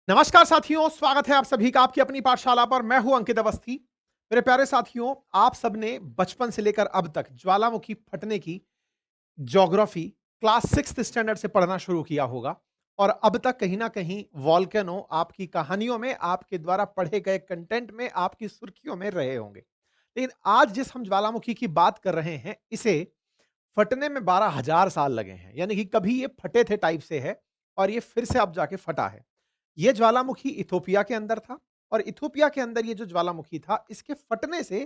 नमस्कार साथियों, स्वागत है आप सभी का आपकी अपनी पाठशाला पर। मैं हूं अंकित अवस्थी। मेरे प्यारे साथियों, आप सबने बचपन से लेकर अब तक ज्वालामुखी फटने की ज्योग्राफी क्लास 6th स्टैंडर्ड से पढ़ना शुरू किया होगा और अब तक कहीं ना कहीं वॉल्केनो आपकी कहानियों में, आपके द्वारा पढ़े गए कंटेंट में, आपकी सुर्खियों में रहे होंगे। लेकिन आज जिस हम ज्वालामुखी की बात कर रहे हैं, इसे फटने में 12,000 साल लगे हैं। यानी कि कभी ये फटे थे टाइप से है और ये फिर से अब जाके फटा है। ये ज्वालामुखी इथोपिया के अंदर था और इथोपिया के अंदर ये जो ज्वालामुखी था, इसके फटने से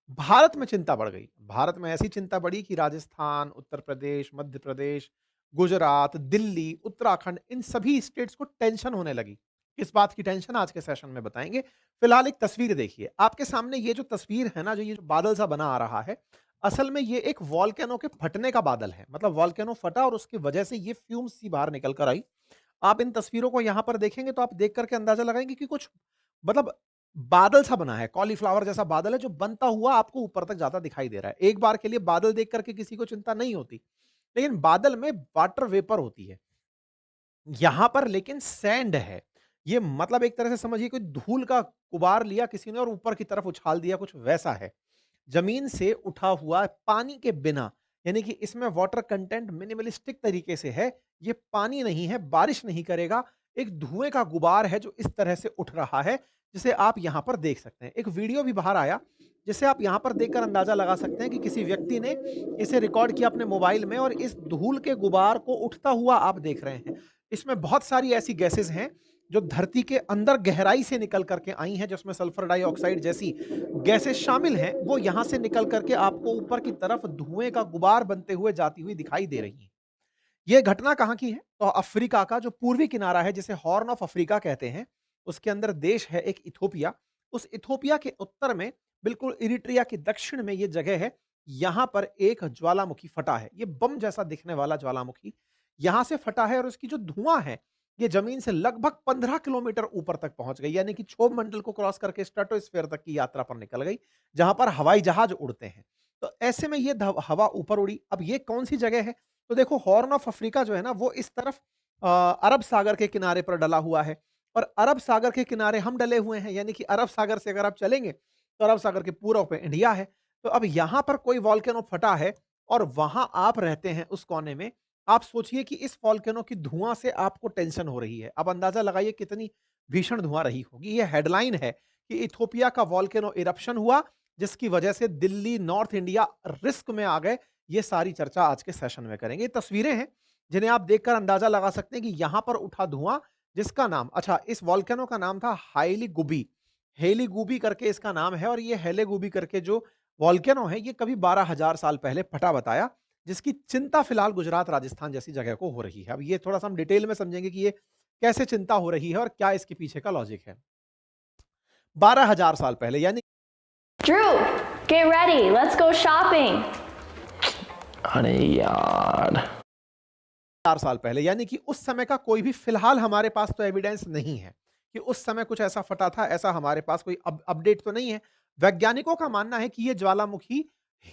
भारत में चिंता बढ़ गई। भारत में ऐसी चिंता बढ़ी कि राजस्थान, उत्तर प्रदेश, मध्य प्रदेश, गुजरात, दिल्ली, उत्तराखंड, इन सभी स्टेट्स को टेंशन होने लगी। किस बात की टेंशन आज के सेशन में बताएंगे। फिलहाल एक तस्वीर देखिए आपके सामने। ये जो तस्वीर है ना, जो ये जो बादल सा बना आ रहा है, असल में ये एक वॉल्केनो के फटने का बादल है। मतलब वॉल्केनो फटा और उसकी वजह से ये फ्यूम्स सी बाहर निकल कर आई। आप इन तस्वीरों को यहां पर देखेंगे तो आप देख करके अंदाजा लगाएंगे कि कुछ मतलब बादल सा बना है, कॉलीफ्लावर जैसा बादल है जो बनता हुआ आपको ऊपर तक जाता दिखाई दे रहा है। एक बार के लिए बादल देख करके किसी को चिंता नहीं होती, लेकिन बादल में वाटर वेपर होती है। यहां पर लेकिन सैंड है। ये मतलब एक तरह से समझिए कोई धूल का गुबार लिया किसी ने और ऊपर की तरफ उछाल दिया, कुछ वैसा है। जमीन से उठा हुआ पानी के बिना, यानी कि इसमें वाटर कंटेंट मिनिमलिस्टिक तरीके से है। ये पानी नहीं है, बारिश नहीं करेगा। एक धुएं का गुबार है जो इस तरह से उठ रहा है, जिसे आप यहां पर देख सकते हैं। एक वीडियो भी बाहर आया, जिसे आप यहां पर देखकर अंदाजा लगा सकते हैं कि किसी व्यक्ति ने इसे रिकॉर्ड किया अपने मोबाइल में और इस धूल के गुबार को उठता हुआ आप देख रहे हैं। इसमें बहुत सारी ऐसी गैसेस हैं जो धरती के अंदर गहराई से निकल करके आई हैं, जिसमें सल्फर डाइऑक्साइड जैसी गैसें शामिल हैं। वो यहां से निकल करके आपको ऊपर की तरफ धुएं का गुबार बनते हुए जाती हुई दिखाई दे रही हैं। ये घटना कहां की है? तो अफ्रीका का जो पूर्वी किनारा है, जिसे हॉर्न ऑफ अफ्रीका कहते हैं, उसके अंदर देश है एक इथोपिया। उस इथोपिया के उत्तर में, बिल्कुल इरिट्रिया के दक्षिण में ये जगह है। यहां पर एक ज्वालामुखी फटा है। ये बम जैसा दिखने वाला ज्वालामुखी यहां से फटा है और उसकी जो धुआं है, ये जमीन से लगभग 15 किलोमीटर ऊपर तक पहुंच गई। यानी कि क्षोभ मंडल को क्रॉस करके स्ट्रेटोस्फीयर तक की यात्रा पर निकल गई, जहां पर हवाई जहाज उड़ते हैं। तो ऐसे में ये हवा ऊपर उड़ी। अब ये कौन सी जगह है? तो देखो, हॉर्न ऑफ अफ्रीका जो है ना, वो इस तरफ अरब सागर के किनारे पर डला हुआ है और अरब सागर के किनारे हम डले हुए हैं। यानी कि अरब सागर से अगर आप चलेंगे तो अरब सागर के पूर्व पे इंडिया है। तो अब यहां पर कोई वॉल्केनो फटा है और वहां आप रहते हैं उस कोने में। आप सोचिए कि इस वॉल्केनो की धुआं से आपको टेंशन हो रही है। अब अंदाजा लगाइए कितनी भीषण धुआं रही होगी। ये हेडलाइन है कि इथोपिया का वॉल्केनो इरप्शन हुआ, जिसकी वजह से दिल्ली, नॉर्थ इंडिया रिस्क में आ गए। ये सारी चर्चा आज के सेशन में करेंगे। ये तस्वीरें हैं जिन्हें आप देखकर अंदाजा लगा सकते हैं कि यहां पर उठा धुआं, जिसका नाम, अच्छा, इस वॉल्केनो का नाम था हाइली गुबी। हेली गुबी करके इसका नाम है और ये हेले गुबी करके जो वॉल्केनो है, ये कभी 12,000 साल पहले फटा बताया, जिसकी चिंता फिलहाल गुजरात, राजस्थान जैसी जगह को हो रही है। अब ये थोड़ा सा हम डिटेल में समझेंगे कि ये कैसे चिंता हो रही है और क्या इसके पीछे का लॉजिक है। 12,000 साल पहले, यानी Drew, get ready. Let's go shopping. अरे यार। 4 साल पहले, यानी कि उस समय का कोई भी फिलहाल हमारे पास तो एविडेंस नहीं है कि उस समय कुछ ऐसा फटा था। ऐसा हमारे पास कोई अपडेट तो नहीं है। वैज्ञानिकों का मानना है कि ये ज्वालामुखी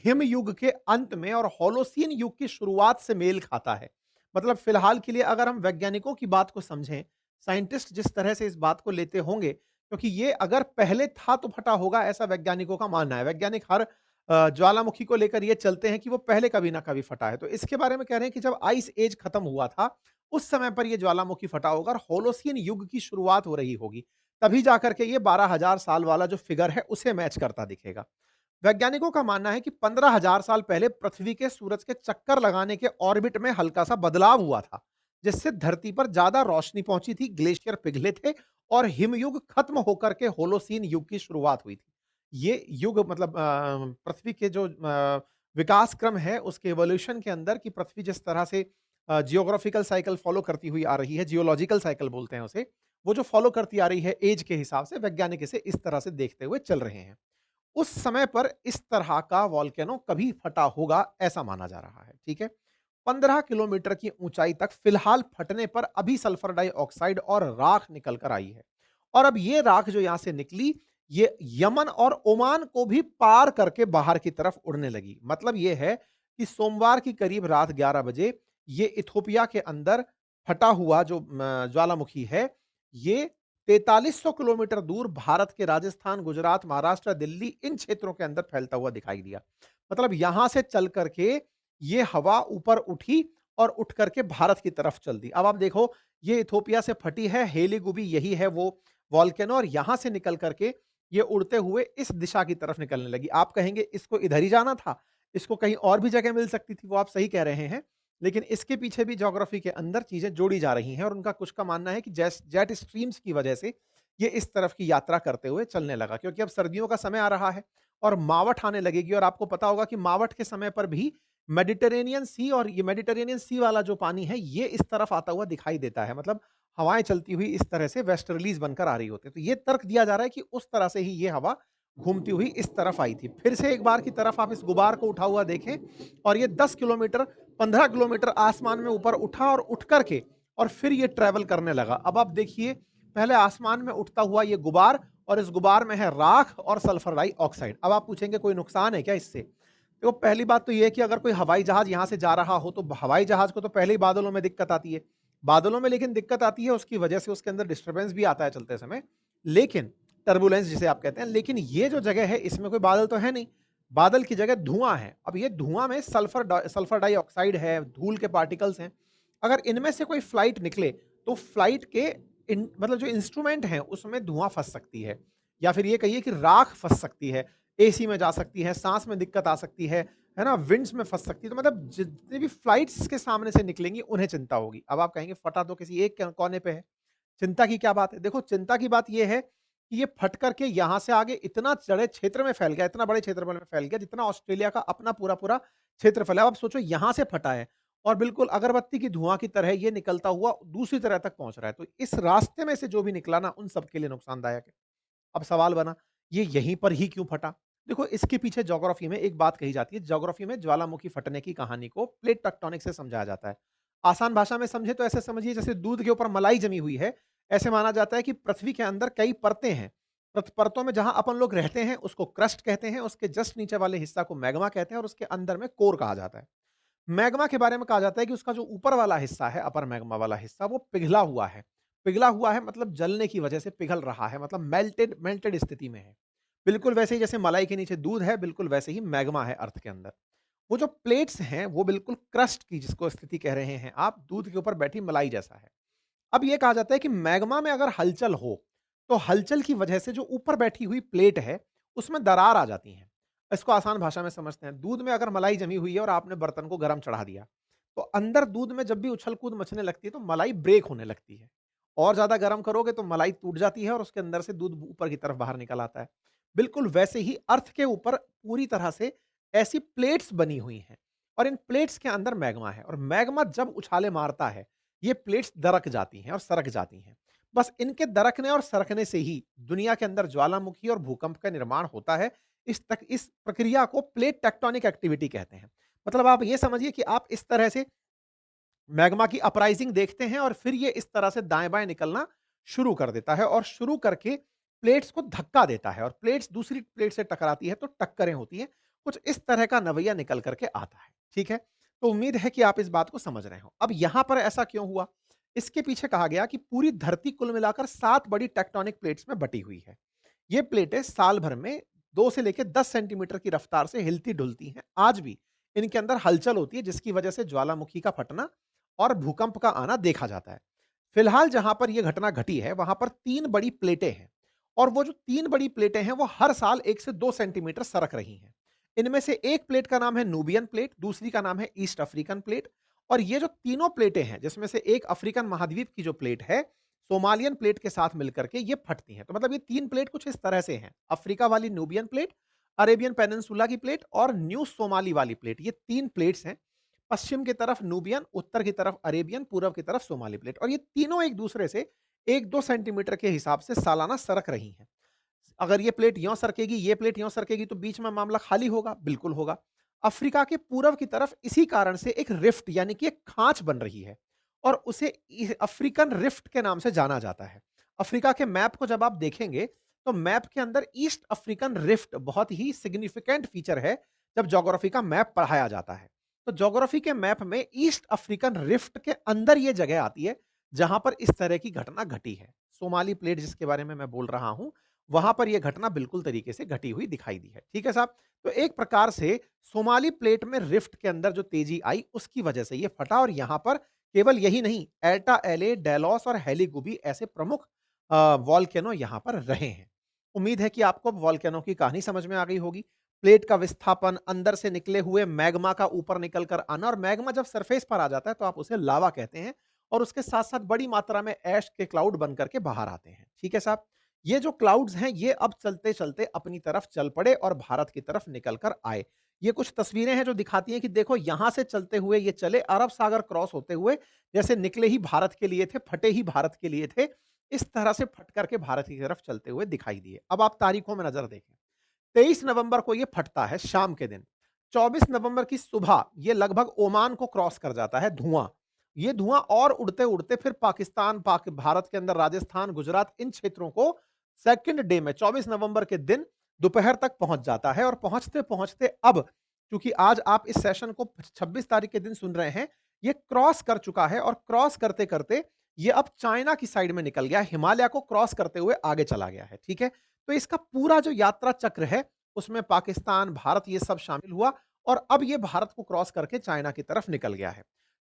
हिम युग के अंत में और होलोसीन युग की शुरुआत से मेल खाता है। मतलब फिलहाल के लिए अगर हम वैज्ञानिकों की बात को समझें, साइंटिस्ट जिस तरह से इस बात को लेते होंगे, क्योंकि ये अगर पहले था तो फटा होगा, ऐसा वैज्ञानिकों का मानना है। वैज्ञानिक हर ज्वालामुखी को लेकर ये चलते हैं कि वो पहले कभी ना कभी फटा है। तो इसके बारे में कह रहे हैं कि जब आइस एज खत्म हुआ था, उस समय पर ये ज्वालामुखी फटा होगा और होलोसीन युग की शुरुआत हो रही होगी। तभी जाकर के ये 12,000 साल वाला जो फिगर है, उसे मैच करता दिखेगा। वैज्ञानिकों का मानना है कि 15,000 साल पहले पृथ्वी के सूरज के चक्कर लगाने के ऑर्बिट में हल्का सा बदलाव हुआ था, जिससे धरती पर ज्यादा रोशनी पहुंची थी, ग्लेशियर पिघले थे और हिमयुग खत्म होकर के होलोसीन युग की शुरुआत हुई थी। ये युग मतलब पृथ्वी के जो विकास क्रम है, उसके एवोल्यूशन के अंदर, कि पृथ्वी जिस तरह से जियोग्राफिकल साइकिल फॉलो करती हुई आ रही है, जियोलॉजिकल साइकिल बोलते हैं उसे, वो जो फॉलो करती आ रही है एज के हिसाब से, वैज्ञानिक इसे इस तरह से देखते हुए चल रहे हैं। उस समय पर इस तरह का वॉल्केनो कभी फटा होगा, ऐसा माना जा रहा है। ठीक है। 15 किलोमीटर की ऊंचाई तक फिलहाल फटने पर अभी सल्फर डाइऑक्साइड और राख निकल कर आई है और अब ये राख जो यहां से निकली, ये यमन और ओमान को भी पार करके बाहर की तरफ उड़ने लगी। मतलब ये है कि सोमवार की करीब रात 11 बजे ये इथोपिया के अंदर फटा हुआ जो ज्वालामुखी है, ये 4300 किलोमीटर दूर भारत के राजस्थान, गुजरात, महाराष्ट्र, दिल्ली इन क्षेत्रों के अंदर फैलता हुआ दिखाई दिया। मतलब यहां से चल करके ये हवा ऊपर उठी और उठ करके भारत की तरफ चल दी। अब आप देखो, ये इथोपिया से फटी है, हेलीगुबी यही है वो वॉल्केनो, और यहां से निकल करके ये उड़ते हुए इस दिशा की तरफ निकलने लगी। आप कहेंगे इसको इधर ही जाना था, इसको कहीं और भी जगह मिल सकती थी, वो आप सही कह रहे हैं। लेकिन इसके पीछे भी ज्योग्राफी के अंदर चीजें जोड़ी जा रही हैं, और उनका कुछ का मानना है कि जेट स्ट्रीम्स की वजह से ये इस तरफ की यात्रा करते हुए चलने लगा, क्योंकि अब सर्दियों का समय आ रहा है और मावठ आने लगेगी। और आपको पता होगा कि मावठ के समय पर भी मेडिटेरेनियन सी, और ये मेडिटेरेनियन सी वाला जो पानी है ये इस तरफ आता हुआ दिखाई देता है। मतलब हवाएं चलती हुई इस तरह से वेस्टर्लीज बनकर आ रही होती है। तो ये तर्क दिया जा रहा है कि उस तरह से ही ये हवा घूमती हुई इस तरफ आई थी। फिर से एक बार की तरफ आप इस गुबार को उठा हुआ देखें, और ये 10 किलोमीटर 15 किलोमीटर आसमान में ऊपर उठा और उठ करके और फिर ये ट्रेवल करने लगा। अब आप देखिए, पहले आसमान में उठता हुआ ये गुबार, और इस गुबार में है राख और सल्फर डाइऑक्साइड। अब आप पूछेंगे कोई नुकसान है क्या इससे? देखो, पहली बात तो ये है कि अगर कोई हवाई जहाज यहां से जा रहा हो तो हवाई जहाज को तो पहले ही बादलों में दिक्कत आती है। बादलों में लेकिन दिक्कत आती है, उसकी वजह से उसके अंदर डिस्टर्बेंस भी आता है चलते समय, लेकिन टर्बुलेंस जिसे आप कहते हैं। लेकिन ये जो जगह है इसमें कोई बादल तो है नहीं, बादल की जगह धुआं है। अब ये धुआं में सल्फर डाइऑक्साइड है, धूल के पार्टिकल्स हैं। अगर इनमें से कोई फ्लाइट निकले तो फ्लाइट के मतलब जो इंस्ट्रूमेंट हैं उसमें धुआं फंस सकती है, या फिर ये कहिए कि राख फंस सकती है, एसी में जा सकती है, सांस में दिक्कत आ सकती है ना, विंड्स में फंस सकती है। तो मतलब जितने भी फ्लाइट्स के सामने से निकलेंगी उन्हें चिंता होगी। अब आप कहेंगे फटा तो किसी एक कोने पे है, चिंता की क्या बात है? देखो, चिंता की बात यह है कि ये फट करके यहां से आगे इतना बड़े क्षेत्र में फैल गया, इतना बड़े क्षेत्रफल में फैल गया जितना ऑस्ट्रेलिया का अपना पूरा पूरा क्षेत्रफल है। अब आप सोचो, यहां से फटा है और बिल्कुल अगरबत्ती की धुआं की तरह ये निकलता हुआ दूसरी तरह तक पहुंच रहा है। तो इस रास्ते में से जो भी निकला ना, उन सबके लिए नुकसानदायक है। अब सवाल बना, ये यहीं पर ही क्यों फटा? देखो, इसके पीछे ज्योग्राफी में एक बात कही जाती है। ज्योग्राफी में ज्वालामुखी फटने की कहानी को प्लेट टेक्टोनिक से समझाया जाता है। आसान भाषा में समझे तो ऐसे समझिए जैसे दूध के ऊपर मलाई जमी हुई है। ऐसे माना जाता है कि पृथ्वी के अंदर कई परतें हैं। परतों में जहां अपन लोग रहते हैं उसको क्रस्ट कहते हैं, उसके जस्ट नीचे वाले हिस्सा को मैग्मा कहते हैं, और उसके अंदर में कोर कहा जाता है। मैग्मा के बारे में कहा जाता है कि उसका जो ऊपर वाला हिस्सा है, अपर मैग्मा वाला हिस्सा, वो पिघला हुआ है। पिघला हुआ है मतलब जलने की वजह से पिघल रहा है, मतलब मेल्टेड मेल्टेड स्थिति में है। बिल्कुल वैसे ही जैसे मलाई के नीचे दूध है, बिल्कुल वैसे ही मैग्मा है अर्थ के अंदर। वो जो प्लेट्स हैं वो बिल्कुल क्रस्ट की, जिसको स्थिति कह रहे हैं आप, दूध के ऊपर बैठी मलाई जैसा है। अब ये कहा जाता है कि मैग्मा में अगर हलचल हो तो हलचल की वजह से जो ऊपर बैठी हुई प्लेट है उसमें दरार आ जाती है। इसको आसान भाषा में समझते हैं। दूध में अगर मलाई जमी हुई है और आपने बर्तन को गर्म चढ़ा दिया, तो अंदर दूध में जब भी उछल कूद मचने लगती है तो मलाई ब्रेक होने लगती है। और ज्यादा गर्म करोगे तो मलाई टूट जाती है और उसके अंदर से दूध ऊपर की तरफ बाहर निकल आता है। बिल्कुल वैसे ही अर्थ के ऊपर पूरी तरह से ऐसी प्लेट्स बनी हुई हैं, और इन प्लेट्स के अंदर मैग्मा है, और मैग्मा जब उछाले मारता है ये प्लेट्स दरक जाती हैं और सरक जाती हैं। बस इनके दरकने और सरकने से ही दुनिया के अंदर ज्वालामुखी और भूकंप का निर्माण होता है। इस प्रक्रिया को प्लेट टेक्टोनिक एक्टिविटी कहते हैं। मतलब आप ये समझिए कि आप इस तरह से मैग्मा की अपराइजिंग देखते हैं और फिर ये इस तरह से दाएं-बाएं निकलना शुरू कर देता है, और शुरू करके प्लेट्स को धक्का देता है, और प्लेट्स दूसरी प्लेट से टकराती है तो टक्करें होती हैं। कुछ इस तरह का नवैया निकल करके आता है। ठीक है? तो उम्मीद है कि आप इस बात को समझ रहे हो। अब यहां पर ऐसा क्यों हुआ? इसके पीछे कहा गया कि पूरी धरती कुल मिलाकर 7 बड़ी टेक्टोनिक प्लेट्स में बटी हुई है। ये प्लेटें साल भर में 2 से लेकर 10 सेंटीमीटर की रफ्तार से हिलती-डुलती हैं। आज भी इनके अंदर हलचल होती है, जिसकी वजह से ज्वालामुखी का फटना और भूकंप का आना देखा जाता है। फिलहाल जहां पर यह घटना घटी है वहां पर 3 बड़ी प्लेटें हैं, और वो जो 3 बड़ी प्लेटें हैं वो हर साल 1 से 2 सेंटीमीटर सरक रही हैं। इनमें से एक प्लेट का नाम है नूबियन प्लेट, दूसरी का नाम है ईस्ट अफ्रीकन प्लेट, और ये जो तीनों प्लेटें हैं जिसमें से एक अफ्रीकन महाद्वीप की जो प्लेट है सोमालियन प्लेट के साथ मिलकर के ये फटती हैं। तो मतलब ये 3 प्लेट कुछ इस तरह से हैं, अफ्रीका वाली नूबियन प्लेट, अरेबियन पेनिनसुला की प्लेट और न्यू सोमाली वाली प्लेट। ये 3 प्लेट्स हैं। पश्चिम की तरफ नूबियन, उत्तर की तरफ अरेबियन, पूर्व की तरफ सोमाली प्लेट, और ये तीनों एक दूसरे से 1-2 सेंटीमीटर के हिसाब से सालाना सरक रही हैं। अगर ये प्लेट यों सरकेगी, ये प्लेट यों सरकेगी तो बीच में मामला खाली होगा, बिल्कुल होगा। अफ्रीका के पूर्व की तरफ इसी कारण से एक रिफ्ट यानी कि एक खांच बन रही है, और उसे अफ्रीकन रिफ्ट के नाम से जाना जाता है। अफ्रीका के मैप को जब आप देखेंगे तो मैप के अंदर ईस्ट अफ्रीकन रिफ्ट बहुत ही सिग्निफिकेंट फीचर है जब ज्योग्राफी का मैप पढ़ाया जाता है। तो ज्योग्राफी के मैप में ईस्ट अफ्रीकन रिफ्ट के अंदर ये जगह आती है जहां पर इस तरह की घटना घटी है। सोमाली प्लेट जिसके बारे में मैं बोल रहा हूं, वहां पर यह घटना बिल्कुल तरीके से घटी हुई दिखाई दी है। ठीक है साहब। तो एक प्रकार से सोमाली प्लेट में रिफ्ट के अंदर जो तेजी आई उसकी वजह से यह फटा, और यहां पर केवल यही नहीं, एल्टा एले, डेलोस और हेलीगुबी ऐसे प्रमुख वॉल्केनो यहां पर रहे हैं। उम्मीद है कि आपको अब वॉल्केनो की कहानी समझ में आ गई होगी। प्लेट का विस्थापन, अंदर से निकले हुए मैग्मा का ऊपर निकलकर आना, और मैग्मा जब सरफेस पर आ जाता है तो आप उसे लावा कहते हैं, और उसके साथ-साथ बड़ी मात्रा में ऐश के क्लाउड बन करके बाहर आते हैं। ठीक है साहब? ये जो क्लाउड्स हैं, ये अब चलते-चलते अपनी तरफ चल पड़े और भारत की तरफ निकल कर आए। ये कुछ तस्वीरें हैं जो दिखाती हैं कि देखो यहां से चलते हुए ये चले, अरब सागर क्रॉस होते हुए, जैसे निकले ही भारत के लिए थे, फटे ही भारत के लिए थे, इस तरह से फट करके भारत की तरफ चलते हुए दिखाई दिए। अब आप तारीखों में नजर देखें। 23 नवंबर को ये फटता है शाम के दिन। 24 नवंबर की सुबह ये लगभग ओमान को क्रॉस कर जाता है धुआं। ये धुआं और उड़ते-उड़ते फिर पाकिस्तान, भारत के अंदर राजस्थान, गुजरात, इन क्षेत्रों को सेकंड डे में 24 नवंबर के दिन दोपहर तक पहुंच जाता है, और पहुंचते-पहुंचते अब क्योंकि आज आप इस सेशन को 26 तारीख के दिन सुन रहे हैं, ये क्रॉस कर चुका है, और क्रॉस करते-करते ये अब चाइना की साइड में निकल गया, हिमालय को क्रॉस करते हुए आगे चला गया है। ठीक है? तो इसका पूरा जो यात्रा चक्र है, उसमें पाकिस्तान, भारत ये सब शामिल हुआ, और अब ये भारत को क्रॉस करके चाइना की तरफ निकल गया है।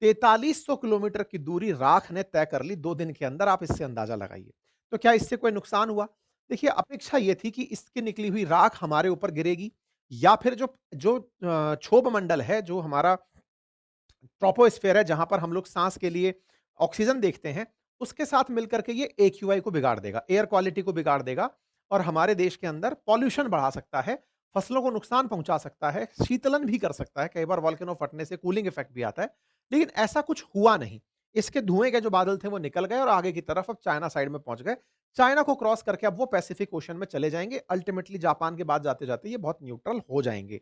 4300 किलोमीटर की दूरी राख ने तय कर ली 2 दिन के अंदर, आप इससे अंदाजा लगाइए। तो क्या इससे कोई नुकसान हुआ? देखिए, अपेक्षा ये थी कि इसकी निकली हुई राख हमारे ऊपर गिरेगी, या फिर जो जो क्षोभ मंडल है, जो हमारा ट्रोपोस्फेयर है, जहां पर हम लोग सांस के लिए ऑक्सीजन देखते हैं, उसके साथ मिलकर के ये एक्यूआई को बिगाड़ देगा, एयर क्वालिटी को बिगाड़ देगा, और हमारे देश के अंदर पॉल्यूशन बढ़ा सकता है, फसलों को नुकसान पहुंचा सकता है, शीतलन भी कर सकता है। कई बार वॉल्केनो फटने से कूलिंग इफेक्ट भी आता है, लेकिन ऐसा कुछ हुआ नहीं। इसके धुएं के जो बादल थे वो निकल गए, और आगे की तरफ अब चाइना साइड में पहुंच गए। चाइना को क्रॉस करके अब वो पैसिफिक ओशन में चले जाएंगे, अल्टीमेटली जापान के बाद जाते जाते ये बहुत न्यूट्रल हो जाएंगे।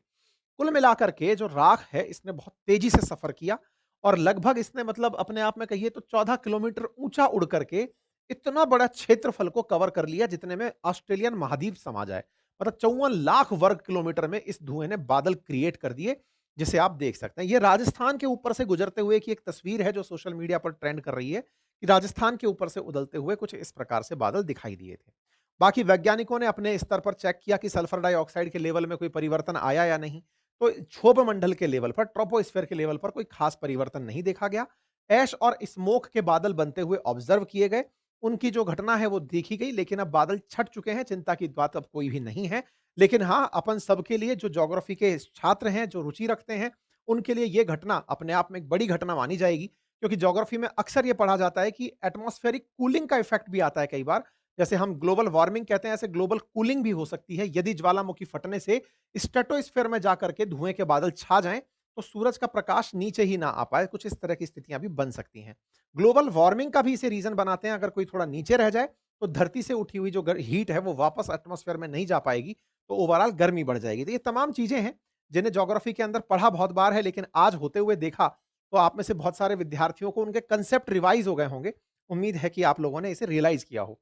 कुल मिलाकर के जो राख है, इसने बहुत तेजी से सफर किया, और लगभग इसने मतलब अपने आप में कहिए तो 14 किलोमीटर ऊंचा उड़ करके इतना बड़ा क्षेत्रफल को कवर कर लिया जितने में ऑस्ट्रेलियन महाद्वीप समा जाए। मतलब 54 लाख वर्ग किलोमीटर में इस धुएं ने बादल क्रिएट कर दिए, जिसे आप देख सकते हैं। ये राजस्थान के ऊपर से गुजरते हुए की एक तस्वीर है जो सोशल मीडिया पर ट्रेंड कर रही है, कि राजस्थान के ऊपर से उदलते हुए कुछ इस प्रकार से बादल दिखाई दिए थे। बाकी वैज्ञानिकों ने अपने स्तर पर चेक किया कि सल्फर डाइऑक्साइड के लेवल में कोई परिवर्तन आया या नहीं। तो क्षोभ मंडल के लेवल पर, ट्रोपोस्फेयर के लेवल पर कोई खास परिवर्तन नहीं देखा गया। ऐश और स्मोक के बादल बनते हुए ऑब्जर्व किए गए, उनकी जो घटना है वो देखी गई, लेकिन अब बादल छट चुके हैं, चिंता की बात अब कोई भी नहीं है। लेकिन हाँ, अपन सबके लिए जो ज्योग्राफी के छात्र हैं, जो रुचि रखते हैं, उनके लिए ये घटना अपने आप में एक बड़ी घटना मानी जाएगी, क्योंकि ज्योग्राफी में अक्सर ये पढ़ा जाता है कि एटमॉस्फेरिक कूलिंग का इफेक्ट भी आता है कई बार। जैसे हम ग्लोबल वार्मिंग कहते हैं, ऐसे ग्लोबल कूलिंग भी हो सकती है यदि ज्वालामुखी फटने से स्ट्रेटोस्फेयर में जाकर के धुएं के बादल छा जाएं, तो सूरज का प्रकाश नीचे ही ना आ पाए। कुछ इस तरह की स्थितियां भी बन सकती हैं। ग्लोबल वार्मिंग का भी इसे रीजन बनाते हैं, अगर कोई थोड़ा नीचे रह जाए तो धरती से उठी हुई जो हीट है वो वापस एटमॉस्फेयर में नहीं जा पाएगी, तो ओवरऑल गर्मी बढ़ जाएगी। तो ये तमाम चीजें हैं जिन्हें ज्योग्राफी के अंदर पढ़ा बहुत बार है, लेकिन आज होते हुए देखा तो आप में से बहुत सारे विद्यार्थियों को उनके कंसेप्ट रिवाइज हो गए होंगे। उम्मीद है कि आप लोगों ने इसे रियलाइज किया हो।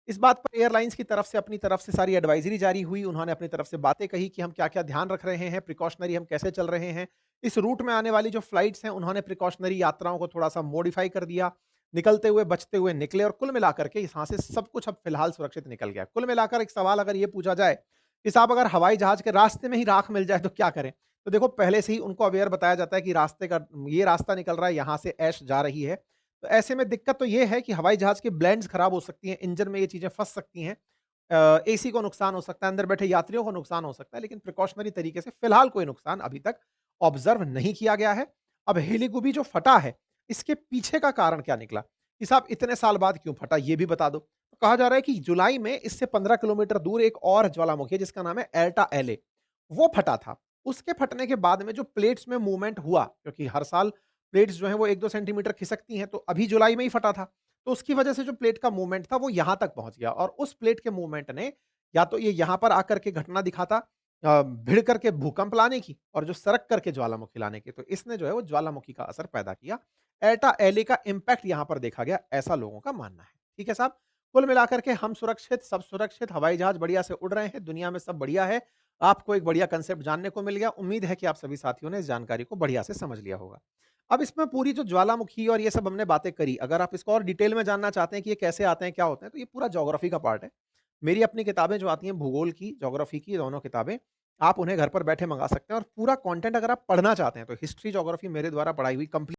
इस बात पर एयरलाइंस की तरफ से अपनी तरफ से सारी एडवाइजरी जारी हुई। उन्होंने अपनी तरफ से बातें कही कि हम क्या-क्या ध्यान रख रहे हैं, प्रिकॉशनरी हम कैसे चल रहे हैं। इस रूट में आने वाली जो फ्लाइट्स हैं, उन्होंने प्रिकॉशनरी यात्राओं को थोड़ा-सा मॉडिफाई कर दिया। निकलते हुए, बचते हुए निकले, और कुल मिलाकर के यहाँ से सब कुछ अब फिलहाल सुरक्षित निकल गया। कुल मिलाकर एक सवाल अगर ये पूछा जाए कि साहब अगर हवाई जहाज के रास्ते में ही राख मिल जाए तो क्या करें? तो देखो, पहले से ही उनको अवेयर बताया जाता है कि रास्ते का ये रास्ता निकल रहा है, यहाँ से ऐश जा रही है। तो ऐसे में दिक्कत तो ये है कि हवाई जहाज की ब्लेंड्स खराब हो सकती हैं, इंजन में ये चीज़ें फँस सकती हैं। एसी को नुकसान हो सकता है, अंदर बैठे यात्रियों को नुकसान हो सकता है, लेकिन प्रिकॉशनरी तरीके से फिलहाल कोई नुकसान अभी तक ऑब्जर्व नहीं किया गया है। अब हेलीगुबी जो फटा है, इसके पीछे का कारण क्या निकला? कि साहब इतने साल बाद क्यों फटा, ये भी बता दो। तो कहा जा रहा है कि जुलाई में इससे 15 किलोमीटर दूर एक और ज्वालामुखी है जिसका नाम है एल्टा एले, वो फटा था। उसके फटने के बाद में जो प्लेट्स में मूवमेंट हुआ, क्योंकि हर साल प्लेट्स जो हैं वो 1-2 सेंटीमीटर खिसकती हैं, तो अभी जुलाई में ही फटा था। तो उसकी वजह से जो प्लेट का मूवमेंट था वो यहाँ तक पहुँच गया, और उस प्लेट के मूवमेंट ने या तो ये यहाँ पर आकर के घटना दिखाता, भिड़ करके भूकंप लाने की, और जो सरक करके ज्वालामुखी लाने की। तो इसने जो है वो ज्वालामुखी का असर पैदा किया। एल्टा एले का इम्पैक्ट यहाँ पर देखा गया, ऐसा लोगों का मानना है। ठीक है साहब? कुल मिलाकर के हम सुरक्षित, सब सुरक्षित, हवाई जहाज बढ़िया से उड़ रहे हैं, दुनिया में सब बढ़िया है। आपको एक बढ़िया कांसेप्ट जानने को मिल गया। उम्मीद है कि आप सभी साथियों ने इस जानकारी को बढ़िया से समझ लिया होगा। अब इसमें पूरी जो ज्वालामुखी और ये सब हमने बातें करी, अगर आप इसको और डिटेल में जानना चाहते हैं कि ये कैसे आते हैं, क्या होते हैं, तो ये पूरा ज्योग्राफी का पार्ट है। मेरी अपनी किताबें जो आती हैं भूगोल की, ज्योग्राफी की, दोनों किताबें, आप उन्हें घर पर बैठे मँगा सकते हैं और पूरा कंटेंट अगर आप पढ़ना चाहते हैं, तो हिस्ट्री, ज्योग्राफी मेरे द्वारा पढ़ाई हुई कंप्लीट